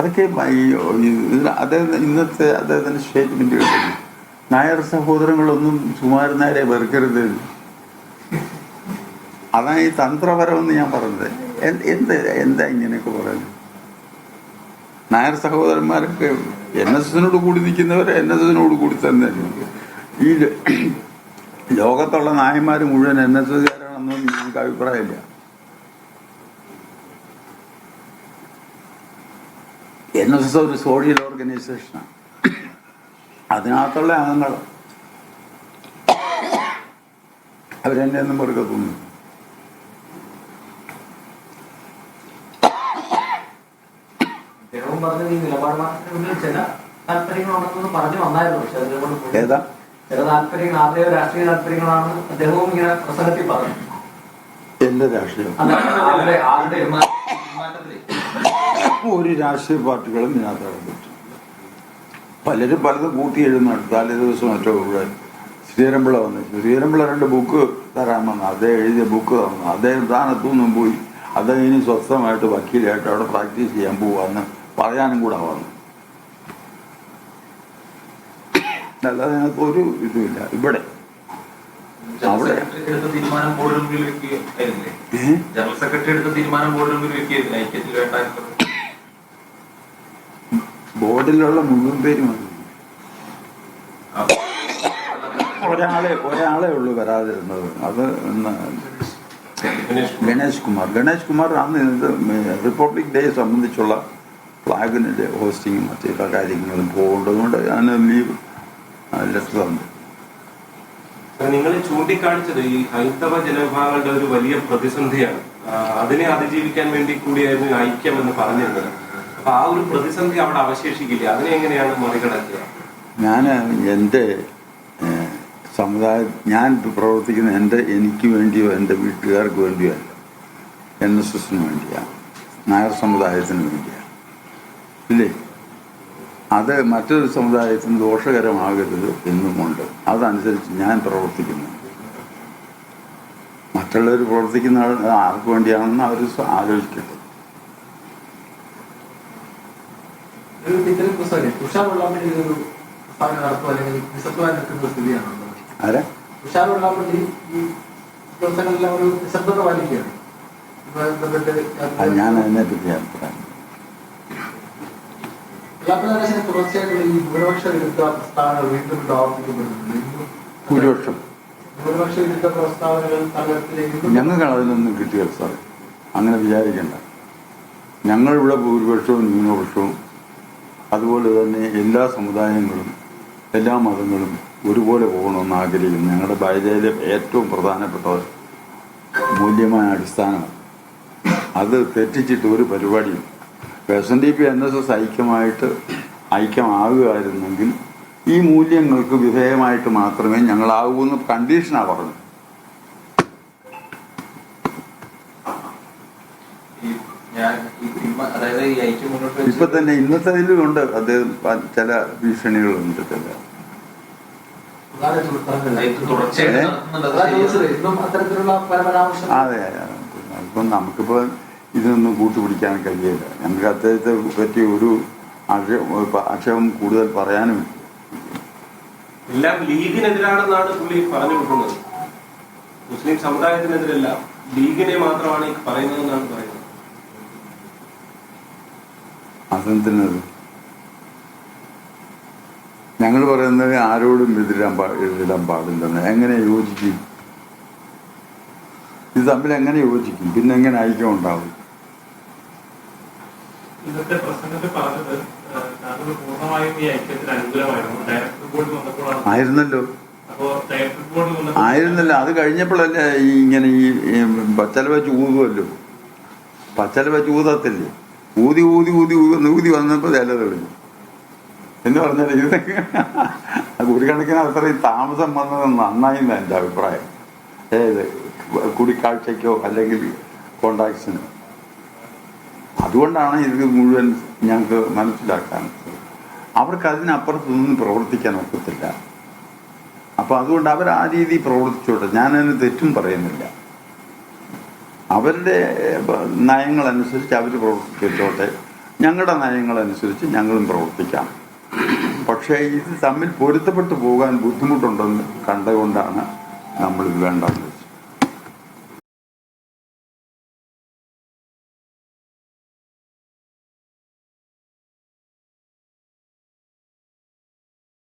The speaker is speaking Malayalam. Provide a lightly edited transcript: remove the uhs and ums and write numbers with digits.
അതൊക്കെ അദ്ദേഹം ഇന്നത്തെ അദ്ദേഹത്തിൻ്റെ സ്റ്റേറ്റ്മെൻറ്റ് കേട്ടു. നായർ സഹോദരങ്ങളൊന്നും സുകുമാരൻ നായരെ വെറുക്കരുത്. അതാണ് ഈ തന്ത്രപരമെന്ന് ഞാൻ പറഞ്ഞത്. എന്താ ഇങ്ങനെയൊക്കെ പറയുന്നത്? നായർ സഹോദരന്മാരൊക്കെ NSSനോട് കൂടി നിൽക്കുന്നവർ NSSനോട് കൂടി തന്നെ. ഈ ലോകത്തുള്ള നായന്മാർ മുഴുവൻ NSSകാരാണെന്നൊന്നും എനിക്ക് അഭിപ്രായമില്ല. NSS ഒരു സോഷ്യൽ ഓർഗനൈസേഷനാണ്. അതിനകത്തുള്ള അംഗങ്ങൾ അവരെന്നെ ഒന്നും വെറുക്കത്തൊന്നും. ഏതാ എന്റെ രാഷ്ട്രീയം? ഒരു രാഷ്ട്രീയ പാർട്ടികളും ഇതിനകത്ത് പറ്റും. പലരും പലതും കൂട്ടി എഴുതുന്നുണ്ട്. തലേ ദിവസം മറ്റോ ഇവിടെ ശ്രീരമ്പിള വന്നു. ശ്രീരമ്പിള 2 ബുക്ക് തരാമെന്ന് അദ്ദേഹം എഴുതിയ ബുക്ക് തന്നു. അദ്ദേഹം സ്ഥാനത്തുനിന്നും പോയി. അദ്ദേഹം ഇനി സ്വസ്ഥമായിട്ട് വക്കീലായിട്ട് അവിടെ പ്രാക്ടീസ് ചെയ്യാൻ പോവാന്ന് പറയാനും കൂടെ വന്നു. അല്ലാതെ അതിനകത്ത് ഒരു ഇതുമില്ല. ഇവിടെ അവിടെ ബോർഡിലുള്ള മുഴുവൻ പേരും ഒരാളെ ഉള്ളൂ വരാതിരുന്നത്. അത് ഗണേഷ് കുമാർ അന്ന് റിപ്പബ്ലിക് ഡേ സംബന്ധിച്ചുള്ള ഫ്ലാഗിൻ്റെ ഹോസ്റ്റിങ്ങും മറ്റു കാര്യങ്ങളും പോകേണ്ടതുകൊണ്ട് ഞാൻ ലീവ് ലെറ്റർ തന്നു. നിങ്ങൾ ചൂണ്ടിക്കാണിച്ചത് ഈ ഹൈന്ദവ ജനവിഭാഗങ്ങളുടെ ഒരു വലിയ പ്രതിസന്ധിയാണ്. അതിനെ അതിജീവിക്കാൻ വേണ്ടി കൂടിയായിരുന്നു ഐക്യം എന്ന് പറഞ്ഞിരുന്നത്. അപ്പൊ ആ ഒരു പ്രതിസന്ധി അവിടെ അവശേഷിക്കില്ല. അതിനെ എങ്ങനെയാണ് മറികടക്കുക? ഞാൻ എൻ്റെ സമുദായം, ഞാൻ പ്രവർത്തിക്കുന്ന എനിക്ക് വേണ്ടിയോ എൻ്റെ വീട്ടുകാർക്ക് വേണ്ടിയോ അല്ല, NSSന് വേണ്ടിയാണ്, നായർ സമുദായത്തിന് വേണ്ടിയാണ്. ഇല്ലേ? അത് മറ്റൊരു സമുദായത്തിന് ദോഷകരമാകരുത് എന്നുമുണ്ട്. അതനുസരിച്ച് ഞാൻ പ്രവർത്തിക്കുന്നു. മറ്റുള്ളവർ പ്രവർത്തിക്കുന്ന ആർക്ക് വേണ്ടിയാണെന്ന് അവർ ആലോചിക്കട്ടെ. ആരാ? ഞാൻ അതിനെ പറ്റി അഭിപ്രായം ഭൂരിപക്ഷം ഞങ്ങൾക്ക് അതിനൊന്നും കിട്ടിയ സാറേ, അങ്ങനെ വിചാരിക്കണ്ട. ഞങ്ങളിവിടെ ഭൂരിപക്ഷവും ന്യൂനപക്ഷവും അതുപോലെ തന്നെ എല്ലാ സമുദായങ്ങളും എല്ലാ മതങ്ങളും ഒരുപോലെ പോകണമെന്ന് ആഗ്രഹിക്കുന്നു. ഞങ്ങളുടെ ബൈബിളിലെ ഏറ്റവും പ്രധാനപ്പെട്ട മൂല്യമായ അടിസ്ഥാനം. അത് തെറ്റിച്ചിട്ട് ഒരു പരിപാടിയും SNDP NSS ഐക്യമാകുകയായിരുന്നെങ്കിൽ ഈ മൂല്യങ്ങൾക്ക് വിധേയമായിട്ട് മാത്രമേ ഞങ്ങളാകൂന്ന് കണ്ടീഷനാണ് പറഞ്ഞത്. ഇപ്പൊ തന്നെ ഇന്നത്തെ ഇതിലുണ്ട് അദ്ദേഹം ചില ഭീഷണികളുണ്ട്. ചില അതെ, ഇപ്പം നമുക്കിപ്പോൾ ഇതൊന്നും കൂട്ടുപിടിക്കാൻ കഴിയില്ല. ഞങ്ങൾക്ക് അദ്ദേഹത്തെ പറ്റി ഒരു ആക്ഷേപം കൂടുതൽ പറയാനും. എല്ലാം ലീഗിനെതിരാണെന്നാണ് പുള്ളി പറഞ്ഞു കൊടുക്കുന്നത്. മുസ്ലിം സമുദായത്തിനെതിരല്ല, ലീഗിനെ മാത്രമാണ് പറയുന്നതെന്നാണ് പറയുന്നത്. അതെന്തിനത്? ഞങ്ങൾ പറയുന്നത് ആരോടും എതിരിടാൻ പാടില്ലെന്ന്. എങ്ങനെ യോജിക്കും? ഇത് തമ്മിൽ എങ്ങനെ യോജിക്കും? പിന്നെ എങ്ങനെ ഐക്യം ഉണ്ടാവും? ആയിരുന്നല്ലോ. അത് കഴിഞ്ഞപ്പോഴല്ലേ ഇങ്ങനെ ഈ പച്ചല വെച്ച് ഊതുമല്ലോ. പച്ചല വെച്ച് ഊതത്തില്ലേ? ഊതി ഊതി ഊതി ഊതി വന്നപ്പോൾ ഇല തെളിഞ്ഞു എന്ന് പറഞ്ഞാൽ ഇത് ഒരു കണക്കിന് അത്രയും താമസം വന്നത് നന്നായിന്ന് എൻ്റെ അഭിപ്രായം. കൂടിക്കാഴ്ചയ്ക്കോ അല്ലെങ്കിൽ കോണ്ടാക്ട്സിനോ. അതുകൊണ്ടാണ് ഇത് മുഴുവൻ ഞങ്ങൾക്ക് മനസ്സിലാക്കാൻ. അവർക്ക് അതിനപ്പുറത്തൊന്നും പ്രവർത്തിക്കാൻ ഒക്കത്തില്ല. അപ്പോൾ അതുകൊണ്ട് അവർ ആ രീതി പ്രവർത്തിച്ചോട്ടെ. ഞാനതിന് തെറ്റും പറയുന്നില്ല. അവരുടെ നയങ്ങളനുസരിച്ച് അവർ പ്രവർത്തിച്ചോട്ടെ. ഞങ്ങളുടെ നയങ്ങളനുസരിച്ച് ഞങ്ങളും പ്രവർത്തിക്കാം. പക്ഷേ ഇത് തമ്മിൽ പൊരുത്തപ്പെട്ടു പോകാൻ ബുദ്ധിമുട്ടുണ്ടെന്ന് കണ്ടുകൊണ്ടാണ് നമ്മളിത് വേണ്ടെന്ന്